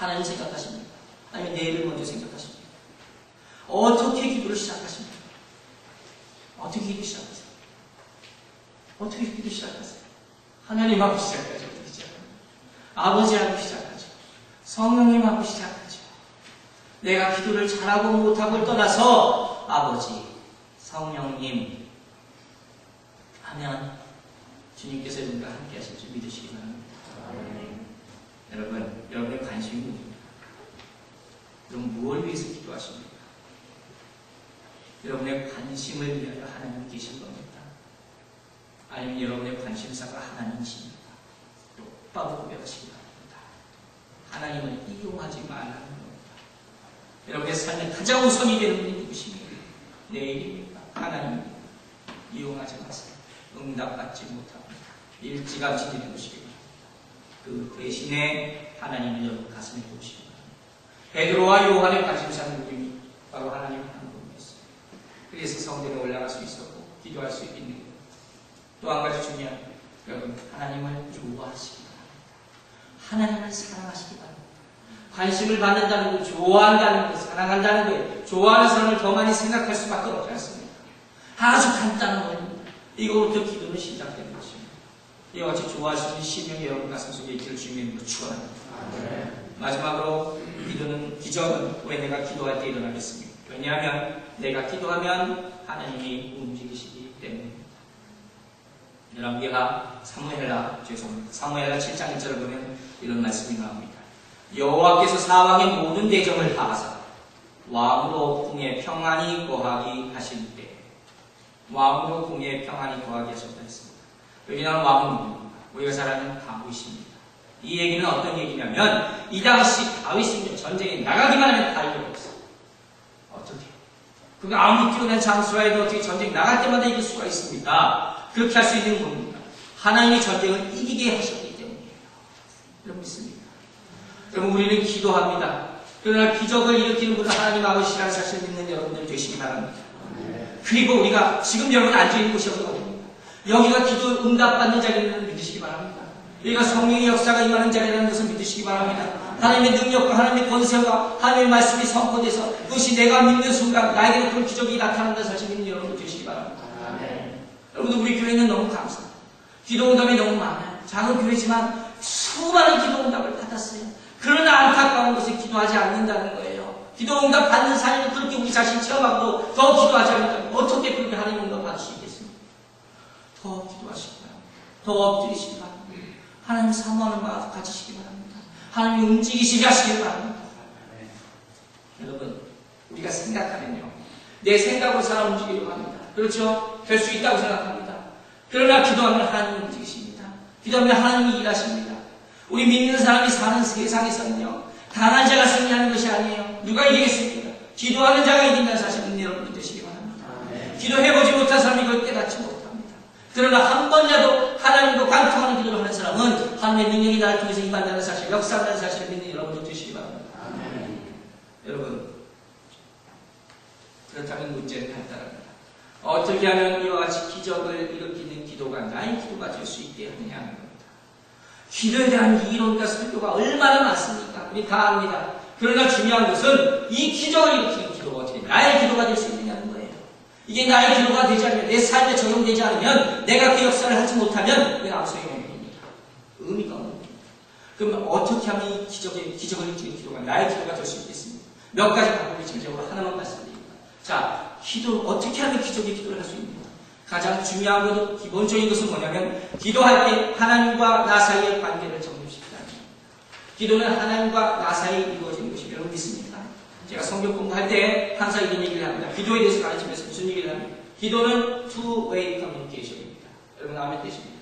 하나님 생각하십니까? 아니면 내일을 먼저 생각하십니까? 어떻게 기도를 시작하십니까? 어떻게 기도 시작하세요? 어떻게 기도 시작하세요? 하나님하고 시작하죠. 어떻게 시작합니까? 아버지하고 시작하죠. 성령님하고 시작하죠. 내가 기도를 잘하고 못하고를 떠나서 아버지, 성령님 하면 주님께서 여러분과 함께 하실 줄 믿으시기 바랍니다. 여러분, 여러분의 관심이 뭡니까? 여러분 무엇을 위해서 기도하십니까? 여러분의 관심을 위하여 하나님 계신 겁니다. 아니면 여러분의 관심사가 하나님이십니까? 똑바로 고백하시기 바랍니다. 하나님을 이용하지 말라는 겁니다. 여러분의 삶에 가장 우선이 되는 분이 누구십니까? 내일입니까? 하나님입니다. 이용하지 마세요. 응답받지 못합니다. 일찌감치 내려오시기 바랍니다. 그 대신에 하나님을 여러분 가슴에 두시기 바랍니다. 베드로와 요한의 관심사는 누구니? 바로 하나님 한 분이었어요. 그래서 성전에 올라갈 수 있었고 기도할 수 있는 거예요. 또 한 가지 중요한 거, 여러분 하나님을 좋아하시기 바랍니다. 하나님을 사랑하시기 바랍니다. 관심을 받는다는 거, 좋아한다는 거, 사랑한다는 거예요. 좋아하는 사람을 더 많이 생각할 수밖에 없지 않습니까? 아주 간단한 겁니다. 이거부터 기도는 시작되는 것입니다. 이와 같이 좋아할 수 있는 심령이 여러분 가슴속에 있기를 주님으로 축원합니다. 마지막으로 기적은 왜 내가 기도할 때 일어나겠습니까? 왜냐하면 내가 기도하면 하나님이 움직이시기 때문입니다. 여러분 우리가 사무엘하 7장 1절을 보면 이런 말씀이 나옵니다. 여호와께서 사왕의 모든 대적을 하사 왕으로 궁에 평안히 거하기 하실 때, 왕으로 궁에 평안히 거하게 하셨다 했습니다. 여기 나오는 왕은 누굽니까? 우리가 잘 아는 다윗입니다. 이 얘기는 어떤 얘기냐면 이 당시 다윗은 전쟁에 나가기만 하면 다 이겨버렸어요. 어떻게? 그가 아무리 뛰어난 장수라도 어떻게 전쟁 나갈 때마다 이길 수가 있습니까? 그렇게 할 수 있는 겁니다. 하나님이 전쟁을 이기게 하셨기 때문이에요. 여러분 믿습니까? 여러분 우리는 기도합니다. 그러나 기적을 일으키는 분은 하나님 아버지라는 사실을 믿는 여러분들 되시기 바랍니다. 그리고 우리가 지금 여러분 앉아있는 곳이 어디입니까? 여기가 기도 응답받는 자리라는 믿으시기 바랍니다. 여기가 성령의 역사가 임하는 자리라는 것을 믿으시기 바랍니다. 하나님의 능력과 하나님의 권세와 하나님의 말씀이 선포돼서 그것이 내가 믿는 순간 나에게는 그런 기적이 나타난다는 사실 믿는 여러분 되시기 바랍니다. 여러분들 우리 교회는 너무 감사합니다. 기도 응답이 너무 많아요. 작은 교회지만 수많은 기도 응답을 받았어요. 그러나 안타까운 것은 기도하지 않는다는 거예요. 기도 응답 받는 사람이 그렇게 우리 자신 체험하고도 더 기도하지 않는다면 어떻게 그렇게 하나님 응답 받으시겠습니까? 더 기도하시기 바랍니다. 더 엎드리시기 바랍니다. 하나님 사모하는 마음 가지시기 바랍니다. 하나님 움직이시게 하시기 바랍니다. 여러분 우리가 생각하면요 내 생각으로 사람 움직이려고 합니다. 그렇죠? 될 수 있다고 생각합니다. 그러나 기도하면 하나님 움직이십니다. 기도하면 하나님이 일하십니다. 우리 믿는 사람이 사는 세상에서는요 강한 자가 승리하는 것이 아니에요. 누가 이기겠습니까? 기도하는 자가 이긴다는 사실 믿는 여러분 되시기 바랍니다. 기도해보지 못한 사람이 그걸 깨닫지 못합니다. 그러나 한 번이라도 하나님과 관통하는 기도를 하는 사람은 하나님의 능력이 나를 통해서 임한다는 사실, 역사한다는 사실을 믿는 여러분들 되시기 바랍니다. 여러분 그렇다면 문제는 간단합니다. 어떻게 하면 이와 같이 기적을 일으키는 기도가 나의 기도가 될 수 있게 하느냐 하는 겁니다. 기도에 대한 이론과 설교가 얼마나 많습니까? 우리 다 압니다. 그러나 중요한 것은 이 기적을 일으키는 기도가 어떻게 나의 기도가 될 수 있느냐는 거예요. 이게 나의 기도가 되지 않으면, 내 삶에 적용되지 않으면, 내가 그 역사를 하지 못하면 그게 아무 소용이 없는 겁니다. 의미가 없는 겁니다. 그럼 어떻게 하면 이 기적을 일으키는 기도가 나의 기도가 될 수 있겠습니까? 몇 가지 방법을 집중적으로 하나만 말씀드립니다. 자, 어떻게 하면 기적의 기도를 할 수 있는가? 가장 중요한 것은, 기본적인 것은 뭐냐면, 기도할 때 하나님과 나 사이의 관계를 정립시키라는 겁니다. 기도는 하나님과 나 사이에 이루어지는 것이 여러분 믿습니까? 제가 성경 공부할 때 항상 이런 얘기를 합니다. 기도에 대해서 가르치면서 무슨 얘기를 합니까? 기도는 two-way communication입니다. 여러분 아멘 되십니까?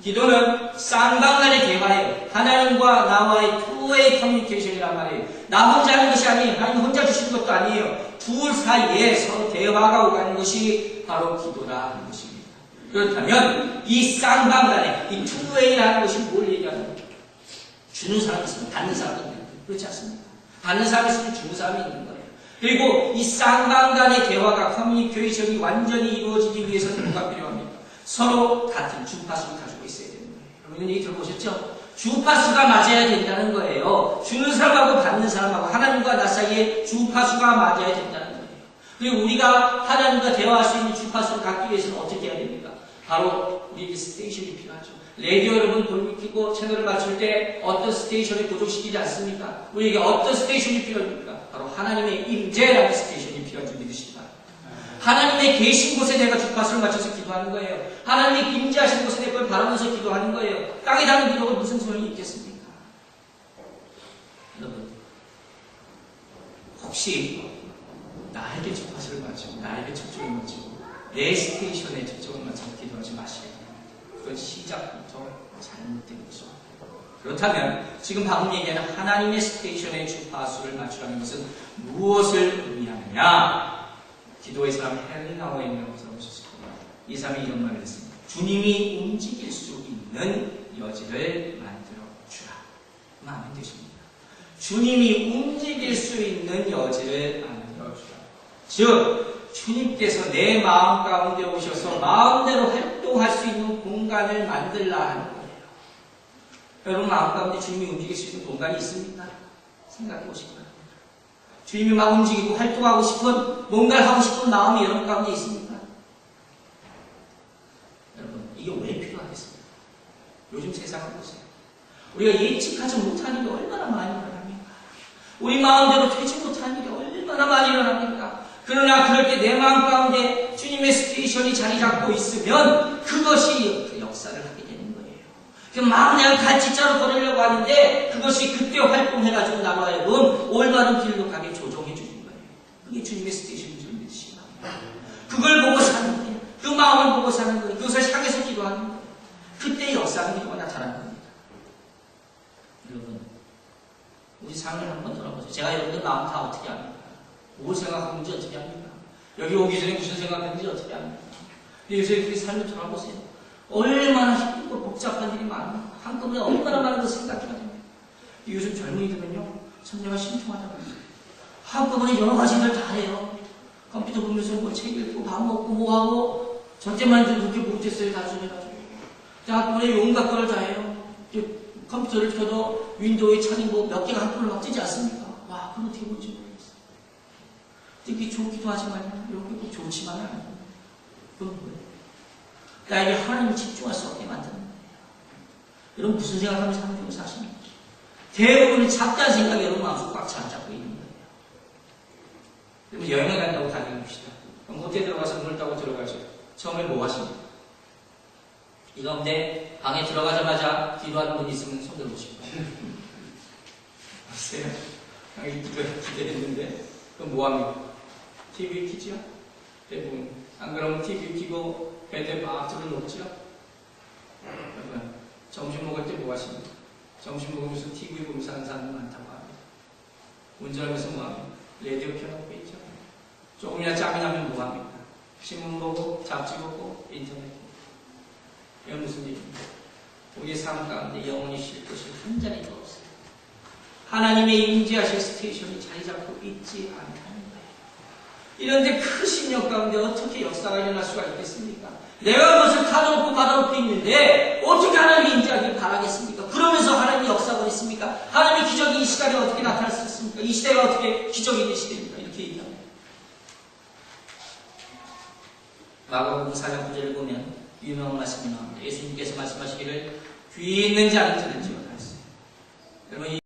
기도는 쌍방간의 대화예요. 하나님과 나와의 two-way communication이란 말이에요. 나 혼자 하는 것이 아니에요. 하나님 혼자 주시는 것도 아니에요. 둘 사이에 서로 대화가 오가는 것이 바로 기도라 하는 것입니다. 그렇다면 이 쌍방간의 이 two-way라는 것이 뭘 얘기하는 거예요? 주는 사람이 있으면 받는 사람이 있는 거예요. 그렇지 않습니까? 받는 사람이 있으면 주는 사람이 있는 거예요. 그리고 이 쌍방간의 대화가 커뮤니케이션이 완전히 이루어지기 위해서는 뭐가 필요합니까? 서로 같은 주파수를 가지고 있어야 되는 거예요. 여러분 이런 얘기 들어보셨죠? 주파수가 맞아야 된다는 거예요. 거예요. 주는 사람하고 받는 사람하고 하나님과 나 사이에 주파수가 맞아야 된다는 거예요. 그리고 우리가 하나님과 대화할 수 있는 주파수를 갖기 위해서는 어떻게 해야 됩니까? 바로 우리에게 스테이션이 필요하죠. 라디오 여러분 돌리키고 채널을 맞출 때 어떤 스테이션을 고정시키지 않습니까? 우리에게 어떤 스테이션이 필요합니까? 바로 하나님의 임재라는 스테이션이 필요한 줄 믿으시기 바랍니다. 하나님의 계신 곳에 내가 주파수를 맞춰서 기도하는 거예요. 하나님의 임재하신 곳에 내 걸 바라면서 기도하는 거예요. 땅에 닿는 기도가 무슨 소용이 있겠습니까? 여러분, 혹시 나에게 주파수를 맞추고 나에게 초점을 맞추고 내 스테이션에 초점을 맞춰서 기도하지 마시고 그건 시작부터 잘못된 거죠. 그렇다면 지금 방금 얘기하는 하나님의 스테이션에 주파수를 맞추라는 것은 무엇을 의미하느냐? 기도의 사람 헬리 나와 있는 것을 보셨을 겁니다. 이 사람이 이런 말을 했습니다. 주님이 움직일 수 있는 여지를 만들어 주라. 마음에 드십니다. 주님이 움직일 수 있는 여지를 만들어 주라. 즉 주님께서 내 마음 가운데 오셔서 마음대로 활동할 수 있는 공간을 만들라 하는 거예요. 여러분 마음 가운데 주님이 움직일 수 있는 공간이 있습니까? 생각해 보시기 바랍니다. 주님이 막 움직이고 활동하고 싶은 뭔가를 하고 싶은 마음이 여러분 가운데 있습니까? 여러분 이게 왜 필요하겠습니까? 요즘 세상을 보세요. 우리가 예측하지 못한 일이 얼마나 많이 일어납니까? 우리 마음대로 되지 못한 일이 얼마나 많이 일어납니까? 그러나 그럴 때 내 마음 가운데 주님의 스테이션이 자리 잡고 있으면 그것이 그 역사를 하게 되는 거예요. 그럼 막 내가 갈치자로 걸으려고 하는데 그것이 그때 활동해가지고 나로 하여금 올바른 길로 가게 조정해 주는 거예요. 그게 주님의 스테이션인 줄 믿으시기 바랍니다. 그걸 보고 사는 거예요. 그 마음을 보고 사는 거예요. 그것을 향해서 기도하는 거예요. 그때 역사는 기도가 나타나는 겁니다. 여러분 우리 삶을 한번 돌아보세요. 제가 여러분들 마음 다 어떻게 합니까? 뭘 생각하는지 어떻게 합니까? 여기 오기 전에 무슨 생각했는지 어떻게 합니까? 근데 요새 우리 삶을 돌아보세요. 얼마나 힘들고 복잡한 일이 많아요. 한꺼번에 얼마나 많은 것을 생각해야 됩니다. 요즘 젊은이들은요, 참 내가 신통하다고 했어요. 한꺼번에 여러 가지 일을 다 해요. 컴퓨터 보면서 뭐 책 읽고 밥 먹고 뭐 하고 저 때만 해도 그렇게 못했어요. 나중에. 한꺼번에 온갖 걸 다 해요. 컴퓨터를 켜도 윈도우에 창이 뭐 몇 개가 한꺼번에 막 뜨지 않습니까? 와, 그건 어떻게 보는지 모르겠어요. 이게 좋기도 하지만 이런 게 꼭 좋지만은 않아요. 그건 뭐예요? 나에게 하나님을 집중할 수 없게 만드는 거예요. 여러분 무슨 생각하면서 하나님을 사십니까? 대부분은 작다는 생각이 여러분 마음속 꽉 잡고 있는 거예요. 그러면 여행을 간다고 가정합시다. 그럼 호텔에 들어가서 문을 따고 들어가죠. 처음에 뭐 하십니까? 이 가운데 방에 들어가자마자 기도하는 분이 있으면 손 들어보시고. 보세요. 방에 기대했는데 그럼 뭐 합니까? TV 키죠? 대부분. 안 그러면 TV 키고 베드에 막 들어놓죠? 여러분, 점심 먹을 때 뭐 하십니까? 점심 먹으면서 TV 보면서 하는 사람이 많다고 합니다. 운전하면서 뭐 합니까? 라디오 켜놓고 있죠? 조금이나 짬이 나면 뭐 합니까? 신문 보고, 잡지 보고, 인터넷 보고. 이건 무슨 얘기입니까? 우리의 삶 가운데 영원히 쉴 곳이 한 자리도 없어요. 하나님의 임재하실 스테이션이 자리 잡고 있지 않다는 거예요. 이런데 큰 심령 가운데 어떻게 역사가 일어날 수가 있겠습니까? 내가 그것을 가져놓고 받아놓고 있는데 어떻게 하나님이 임재하길 바라겠습니까? 그러면서 하나님의 역사가 있습니까? 하나님의 기적이 이 시간에 어떻게 나타날 수 있습니까? 이 시대가 어떻게 기적이 있는 시대입니까? 이렇게 얘기합니다. 마가복음 4장 9절을 보면 유명한 말씀이 나옵니다. 예수님께서 말씀하시기를 귀 있는 자는 들은지어다 했어요. 여러분